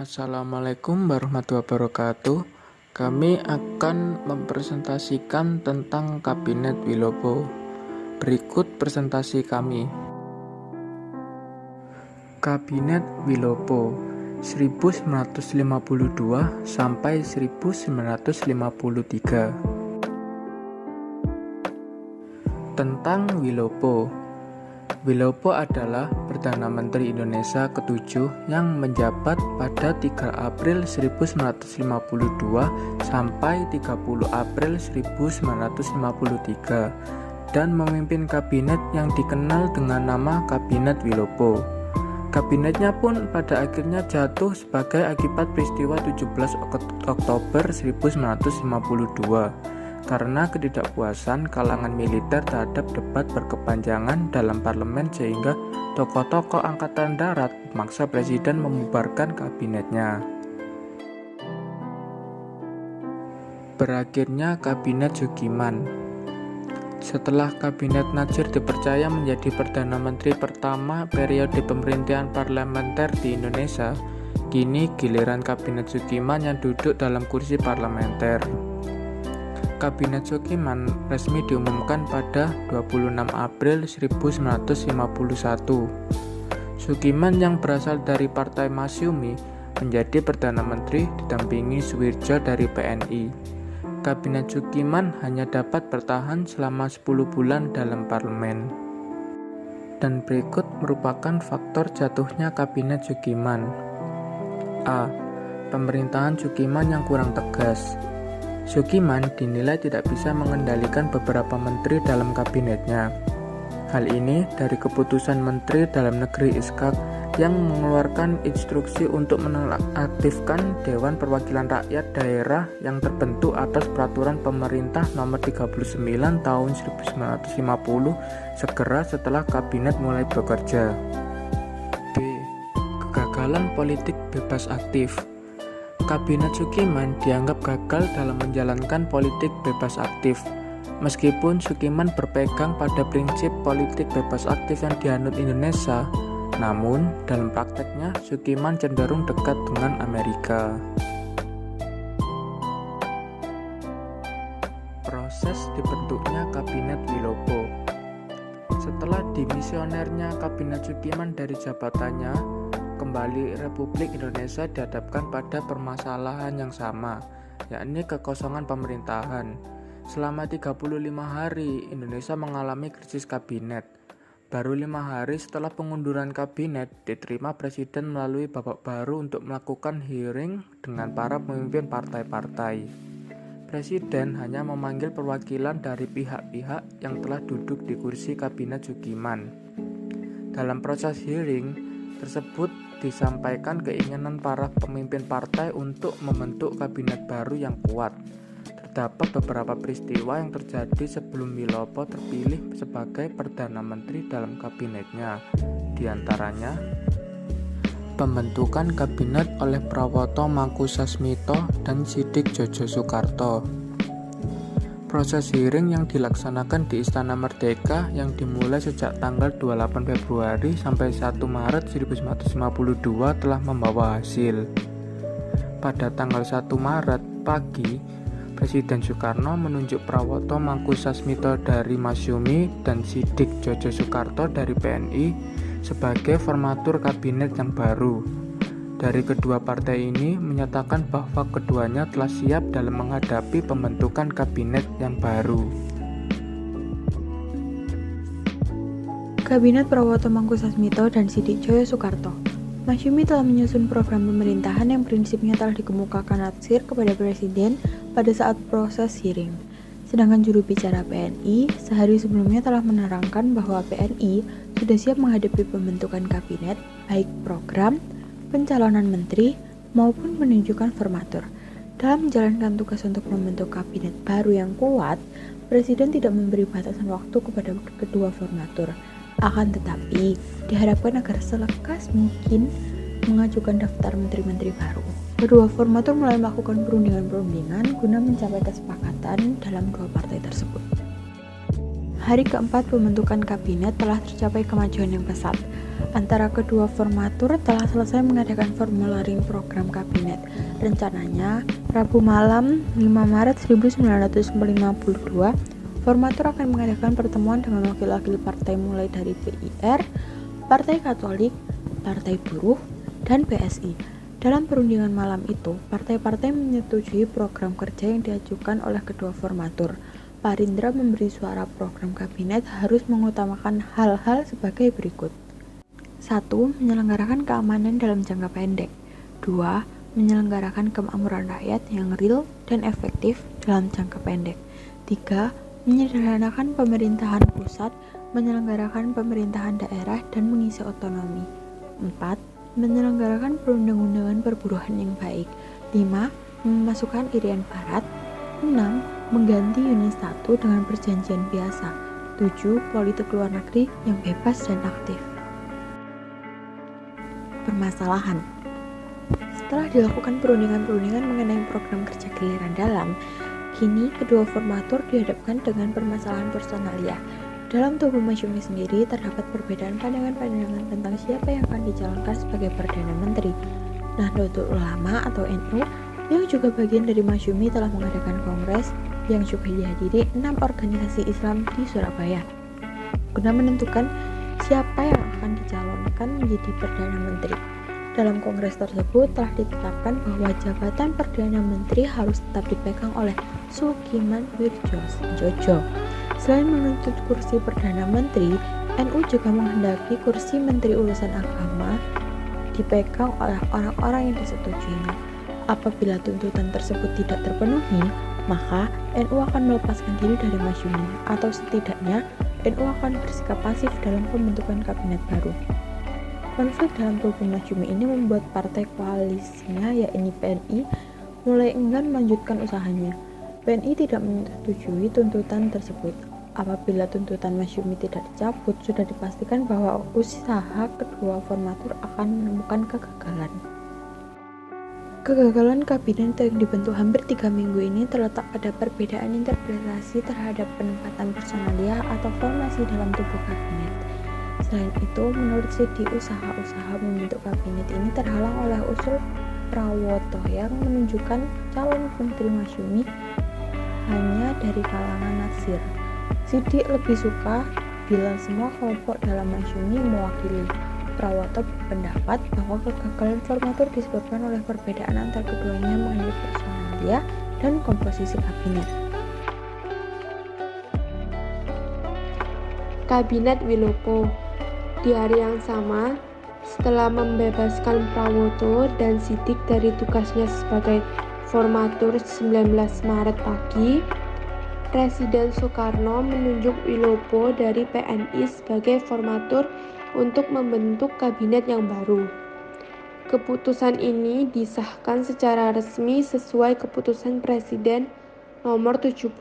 Assalamualaikum warahmatullahi wabarakatuh. Kami akan mempresentasikan tentang Kabinet Wilopo. Berikut presentasi kami. Kabinet Wilopo 1952 sampai 1953. Tentang Wilopo. Wilopo adalah Perdana Menteri Indonesia ke-7 yang menjabat pada 3 April 1952 sampai 30 April 1953 dan memimpin kabinet yang dikenal dengan nama Kabinet Wilopo. Kabinetnya pun pada akhirnya jatuh sebagai akibat peristiwa 17 Oktober 1952 karena ketidakpuasan kalangan militer terhadap debat berkepanjangan dalam parlemen sehingga tokoh-tokoh angkatan darat memaksa presiden membubarkan kabinetnya. Berakhirnya Kabinet Sukiman. Setelah Kabinet Natsir dipercaya menjadi Perdana Menteri pertama periode pemerintahan parlementer di Indonesia, kini giliran Kabinet Sukiman yang duduk dalam kursi parlementer. Kabinet Sukiman resmi diumumkan pada 26 April 1951. Sukiman yang berasal dari Partai Masyumi menjadi Perdana Menteri didampingi Suwirjo dari PNI. Kabinet Sukiman hanya dapat bertahan selama 10 bulan dalam parlemen. Dan berikut merupakan faktor jatuhnya Kabinet Sukiman. A. Pemerintahan Sukiman yang kurang tegas. Sukiman dinilai tidak bisa mengendalikan beberapa menteri dalam kabinetnya. Hal ini dari keputusan Menteri Dalam Negeri Iskak yang mengeluarkan instruksi untuk menonaktifkan Dewan Perwakilan Rakyat Daerah yang terbentuk atas Peraturan Pemerintah Nomor 39 Tahun 1950 segera setelah kabinet mulai bekerja. B. Kegagalan politik bebas aktif. Kabinet Sukiman dianggap gagal dalam menjalankan politik bebas aktif. Meskipun Sukiman berpegang pada prinsip politik bebas aktif yang dianut Indonesia, namun dalam prakteknya Sukiman cenderung dekat dengan Amerika. Proses dibentuknya Kabinet Wilopo. Setelah dimisionernya Kabinet Sukiman dari jabatannya, kembali Republik Indonesia dihadapkan pada permasalahan yang sama, yakni kekosongan pemerintahan. Selama 35 hari, Indonesia mengalami krisis kabinet. Baru 5 hari setelah pengunduran kabinet, diterima Presiden melalui babak baru untuk melakukan hearing dengan para pemimpin partai-partai. Presiden hanya memanggil perwakilan dari pihak-pihak yang telah duduk di kursi Kabinet Sukiman. Dalam proses hearing tersebut disampaikan keinginan para pemimpin partai untuk membentuk kabinet baru yang kuat. Terdapat beberapa peristiwa yang terjadi sebelum Wilopo terpilih sebagai Perdana Menteri dalam kabinetnya. Di antaranya, pembentukan kabinet oleh Prawoto Mangkusasmito dan Siddik Djojo Soekarto. Proses hearing yang dilaksanakan di Istana Merdeka yang dimulai sejak tanggal 28 Februari sampai 1 Maret 1952 telah membawa hasil. Pada tanggal 1 Maret pagi, Presiden Soekarno menunjuk Prawoto Mangkusasmito dari Masyumi dan Siddik Djojo Soekarto dari PNI sebagai formatur kabinet yang baru. Dari kedua partai ini menyatakan bahwa keduanya telah siap dalam menghadapi pembentukan kabinet yang baru. Kabinet Prawoto Mangkusasmito dan Siddik Djojo Soekarto. Masyumi telah menyusun program pemerintahan yang prinsipnya telah dikemukakan Natsir kepada Presiden pada saat proses hearing. Sedangkan juru bicara PNI sehari sebelumnya telah menerangkan bahwa PNI sudah siap menghadapi pembentukan kabinet, baik program, pencalonan menteri, maupun penunjukan formatur. Dalam menjalankan tugas untuk membentuk kabinet baru yang kuat, Presiden tidak memberi batasan waktu kepada kedua formatur. Akan tetapi, diharapkan agar selekas mungkin mengajukan daftar menteri-menteri baru. Kedua formatur mulai melakukan perundingan-perundingan guna mencapai kesepakatan dalam dua partai tersebut. Hari keempat pembentukan kabinet telah tercapai kemajuan yang pesat. Antara kedua formatur telah selesai mengadakan formularing program kabinet. Rencananya, Rabu malam 5 Maret 1952, formatur akan mengadakan pertemuan dengan wakil-wakil partai mulai dari PIR, Partai Katolik, Partai Buruh, dan PSI. Dalam perundingan malam itu, partai-partai menyetujui program kerja yang diajukan oleh kedua formatur. Parindra memberi suara program kabinet harus mengutamakan hal-hal sebagai berikut. 1. Menyelenggarakan keamanan dalam jangka pendek. 2. Menyelenggarakan kemakmuran rakyat yang real dan efektif dalam jangka pendek. 3. Menyederhanakan pemerintahan pusat, menyelenggarakan pemerintahan daerah, dan mengisi otonomi. 4. Menyelenggarakan perundang-undangan perburuhan yang baik. 5. Memasukkan Irian Barat. 6. Mengganti Yunis 1 dengan perjanjian biasa. 7. Politik luar negeri yang bebas dan aktif. Permasalahan. Setelah dilakukan perundingan-perundingan mengenai program kerja giliran dalam, kini kedua formatur dihadapkan dengan permasalahan personalia. Dalam tubuh Masyumi sendiri terdapat perbedaan pandangan-pandangan tentang siapa yang akan dicalonkan sebagai Perdana Menteri. Nahdlatul Ulama atau NU yang juga bagian dari Masyumi telah mengadakan kongres yang juga dihadiri 6 organisasi Islam di Surabaya guna menentukan siapa yang akan dicalonkan menjadi Perdana Menteri. Dalam kongres tersebut telah ditetapkan bahwa jabatan Perdana Menteri harus tetap dipegang oleh Sugiman Wirjoatmojo. Selain menuntut kursi Perdana Menteri, NU juga menghendaki kursi Menteri Urusan Agama dipegang oleh orang-orang yang disetujuinya. Apabila tuntutan tersebut tidak terpenuhi, maka NU akan melepaskan diri dari Masyumi, atau setidaknya NU akan bersikap pasif dalam pembentukan kabinet baru. Konflik dalam tubuh Masyumi ini membuat partai koalisinya, yakni PNI, mulai enggan melanjutkan usahanya. PNI tidak menyetujui tuntutan tersebut. Apabila tuntutan Masyumi tidak dicabut, sudah dipastikan bahwa usaha kedua formatur akan menemukan kegagalan. Kegagalan kabinet yang dibentuk hampir 3 minggu ini terletak pada perbedaan interpretasi terhadap penempatan personalia atau formasi dalam tubuh kabinet. Selain itu, menurut Sidi, usaha-usaha membentuk kabinet ini terhalang oleh usul Prawoto yang menunjukkan calon Menteri Masyumi hanya dari kalangan Natsir. Sidi lebih suka bila semua kelompok dalam Masyumi mewakili. Prawoto berpendapat bahwa kegagalan formatur disebabkan oleh perbedaan antar keduanya mengenai personalia dan komposisi kabinet. Kabinet Wilopo. Di hari yang sama, setelah membebaskan Prawoto dan Siddiq dari tugasnya sebagai formatur 19 Maret pagi, Presiden Soekarno menunjuk Wilopo dari PNI sebagai formatur untuk membentuk kabinet yang baru. Keputusan ini disahkan secara resmi sesuai keputusan Presiden nomor 71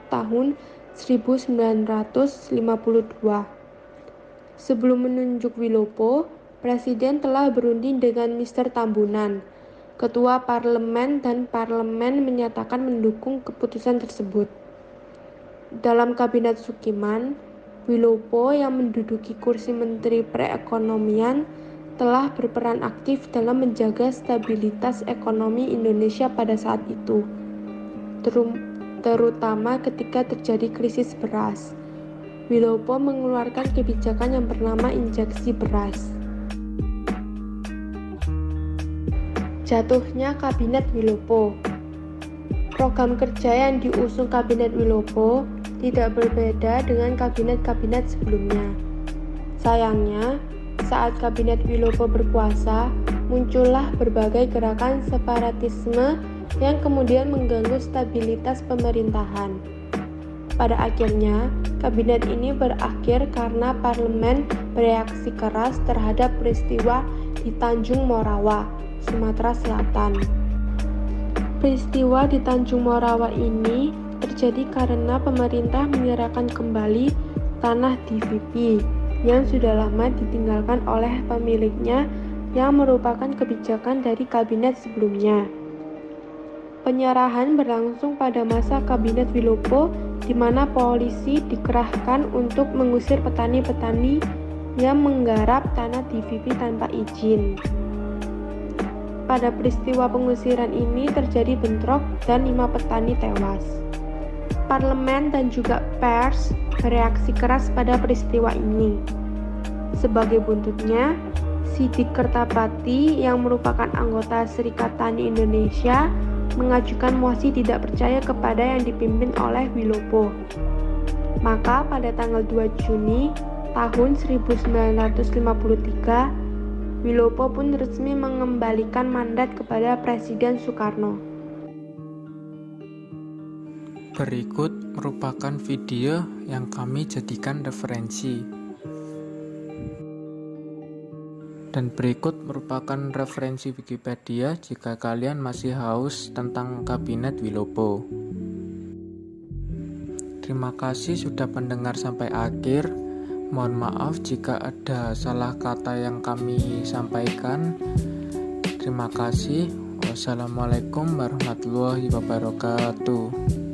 tahun 1952. Sebelum menunjuk Wilopo, Presiden telah berunding dengan Mr. Tambunan. Ketua Parlemen dan Parlemen menyatakan mendukung keputusan tersebut. Dalam Kabinet Sukiman, Wilopo yang menduduki kursi Menteri Perekonomian telah berperan aktif dalam menjaga stabilitas ekonomi Indonesia pada saat itu, terutama ketika terjadi krisis beras. Wilopo mengeluarkan kebijakan yang bernama injeksi beras. Jatuhnya Kabinet Wilopo. Program kerja yang diusung Kabinet Wilopo tidak berbeda dengan kabinet-kabinet sebelumnya. Sayangnya, saat Kabinet Wilopo berkuasa, muncullah berbagai gerakan separatisme yang kemudian mengganggu stabilitas pemerintahan. Pada akhirnya, kabinet ini berakhir karena parlemen bereaksi keras terhadap peristiwa di Tanjung Morawa, Sumatera Selatan. Peristiwa di Tanjung Morawa ini terjadi karena pemerintah menyerahkan kembali tanah DVP yang sudah lama ditinggalkan oleh pemiliknya yang merupakan kebijakan dari kabinet sebelumnya. Penyerahan berlangsung pada masa Kabinet Wilopo di mana polisi dikerahkan untuk mengusir petani-petani yang menggarap tanah DVV tanpa izin. Pada peristiwa pengusiran ini terjadi bentrok dan 5 petani tewas. Parlemen dan juga pers bereaksi keras pada peristiwa ini. Sebagai buntutnya, Sidik Kertapati yang merupakan anggota Serikat Tani Indonesia mengajukan mosi tidak percaya kepada yang dipimpin oleh Wilopo. Maka pada tanggal 2 Juni tahun 1953, Wilopo pun resmi mengembalikan mandat kepada Presiden Soekarno. Berikut merupakan video yang kami jadikan referensi. Dan berikut merupakan referensi Wikipedia jika kalian masih haus tentang Kabinet Wilopo. Terima kasih sudah mendengar sampai akhir. Mohon maaf jika ada salah kata yang kami sampaikan. Terima kasih. Wassalamualaikum warahmatullahi wabarakatuh.